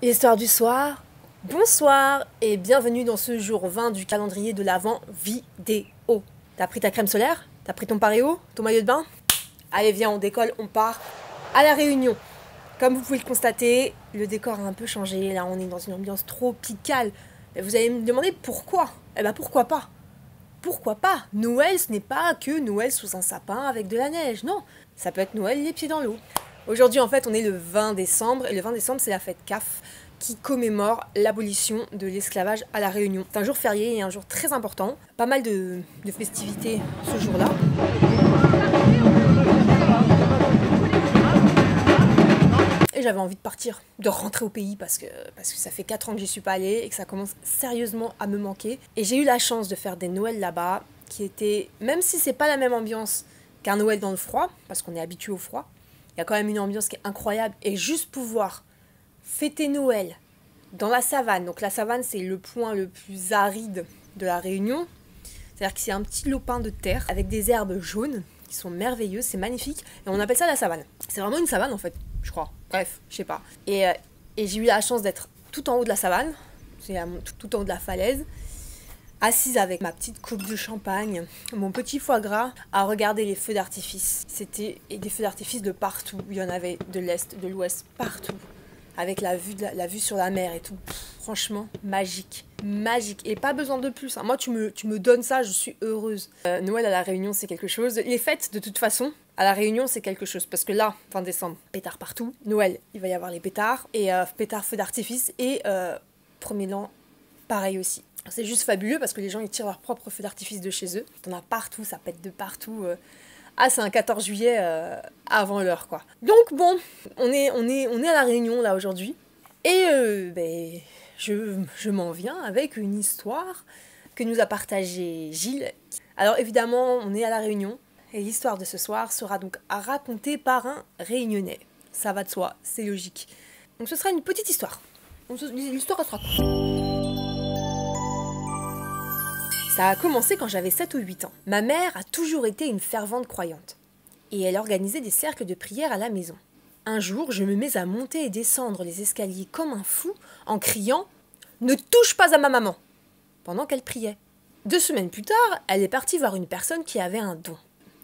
Histoire du soir, bonsoir et bienvenue dans ce jour 20 du calendrier de l'Avent vidéo. T'as pris ta crème solaire? T'as pris ton paréo? Ton maillot de bain? Allez viens, on décolle, on part à la Réunion. Comme vous pouvez le constater, le décor a un peu changé, là on est dans une ambiance tropicale. Et vous allez me demander pourquoi? Eh ben pourquoi pas? Pourquoi pas? Noël, ce n'est pas que Noël sous un sapin avec de la neige, non. Ça peut être Noël les pieds dans l'eau. Aujourd'hui, en fait, on est le 20 décembre, et le 20 décembre, c'est la fête CAF, qui commémore l'abolition de l'esclavage à La Réunion. C'est un jour férié et un jour très important. Pas mal de festivités ce jour-là. Et j'avais envie de partir, de rentrer au pays parce que ça fait 4 ans que j'y suis pas allée et que ça commence sérieusement à me manquer. Et j'ai eu la chance de faire des Noëls là-bas, qui étaient, même si c'est pas la même ambiance qu'un Noël dans le froid, parce qu'on est habitué au froid, il y a quand même une ambiance qui est incroyable. Et juste pouvoir fêter Noël dans la savane. Donc la savane, c'est le point le plus aride de la Réunion. C'est-à-dire que c'est un petit lopin de terre avec des herbes jaunes qui sont merveilleuses, c'est magnifique. Et on appelle ça la savane. C'est vraiment une savane en fait, je crois. Bref, je sais pas. Et j'ai eu la chance d'être tout en haut de la savane, c'est tout en haut de la falaise, assise avec ma petite coupe de champagne, mon petit foie gras, à regarder les feux d'artifice. C'était des feux d'artifice de partout. Il y en avait de l'est, de l'ouest, partout. Avec la vue sur la mer et tout. Franchement, magique. Magique. Et pas besoin de plus. Moi, tu me donnes ça, je suis heureuse. Noël à La Réunion, c'est quelque chose. Les fêtes, de toute façon, à La Réunion, c'est quelque chose. Parce que là, fin décembre, pétards partout. Noël, il va y avoir les pétards. Et pétards, feux d'artifice. Et premier l'an, pareil aussi. C'est juste fabuleux parce que les gens, ils tirent leur propre feu d'artifice de chez eux. T'en as partout, ça pète de partout. Ah, c'est un 14 juillet avant l'heure, quoi. Donc, bon, on est à La Réunion, là, aujourd'hui. Et je m'en viens avec une histoire que nous a partagée Gilles. Alors, évidemment, on est à La Réunion. Et l'histoire de ce soir sera donc racontée par un Réunionnais. Ça va de soi, c'est logique. Donc, ce sera une petite histoire. L'histoire sera courte. Ça a commencé quand j'avais 7 ou 8 ans. Ma mère a toujours été une fervente croyante. Et elle organisait des cercles de prière à la maison. Un jour, je me mets à monter et descendre les escaliers comme un fou en criant « Ne touche pas à ma maman !» pendant qu'elle priait. 2 semaines plus tard, elle est partie voir une personne qui avait un don.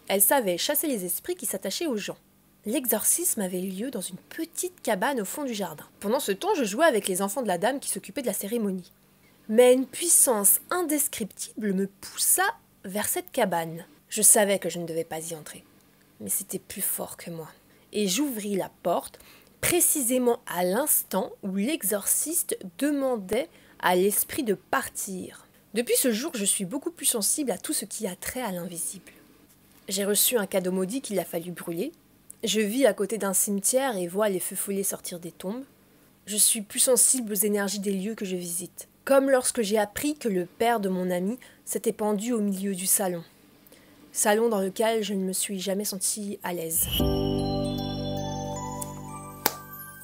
Elle savait chasser les esprits qui s'attachaient aux gens. L'exorcisme avait eu lieu dans une petite cabane au fond du jardin. Pendant ce temps, je jouais avec les enfants de la dame qui s'occupaient de la cérémonie. Mais une puissance indescriptible me poussa vers cette cabane. Je savais que je ne devais pas y entrer, mais c'était plus fort que moi. Et j'ouvris la porte, précisément à l'instant où l'exorciste demandait à l'esprit de partir. Depuis ce jour, je suis beaucoup plus sensible à tout ce qui a trait à l'invisible. J'ai reçu un cadeau maudit qu'il a fallu brûler. Je vis à côté d'un cimetière et vois les feux follets sortir des tombes. Je suis plus sensible aux énergies des lieux que je visite. Comme lorsque j'ai appris que le père de mon ami s'était pendu au milieu du salon. Salon dans lequel je ne me suis jamais sentie à l'aise.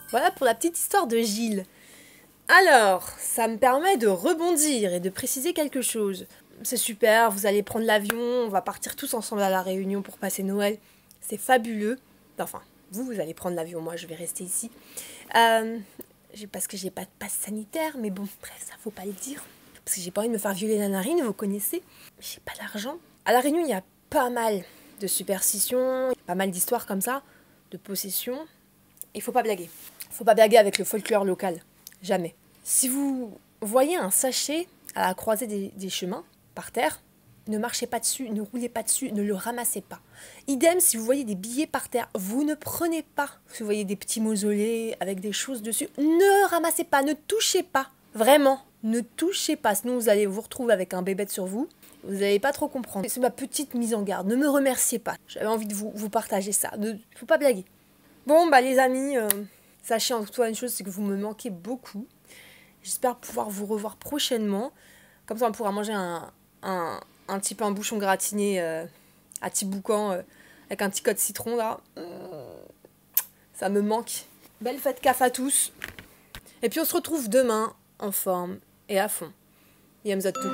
Voilà pour la petite histoire de Gilles. Alors, ça me permet de rebondir et de préciser quelque chose. C'est super, vous allez prendre l'avion, on va partir tous ensemble à La Réunion pour passer Noël. C'est fabuleux. Enfin, vous allez prendre l'avion, moi je vais rester ici. Parce que j'ai pas de passe sanitaire, mais bon, bref, ça faut pas le dire. Parce que j'ai pas envie de me faire violer la narine, vous connaissez. Mais j'ai pas d'argent. À La Réunion, il y a pas mal de superstitions, pas mal d'histoires comme ça, de possessions. Il faut pas blaguer. Faut pas blaguer avec le folklore local. Jamais. Si vous voyez un sachet à la croisée des chemins, par terre, ne marchez pas dessus, ne roulez pas dessus, ne le ramassez pas. Idem, si vous voyez des billets par terre, vous ne prenez pas. Si vous voyez des petits mausolées avec des choses dessus, ne ramassez pas, ne touchez pas. Vraiment, ne touchez pas. Sinon, vous allez vous retrouver avec un bébête sur vous. Vous n'allez pas trop comprendre. C'est ma petite mise en garde. Ne me remerciez pas. J'avais envie de vous partager ça. Faut pas blaguer. Bon, les amis, sachez en tout cas une chose, c'est que vous me manquez beaucoup. J'espère pouvoir vous revoir prochainement. Comme ça, on pourra manger un petit pain bouchon gratiné à Tiboucan avec un petit code citron là. Ça me manque. Belle fête CAF à tous. Et puis on se retrouve demain en forme et à fond. Yamzot tout.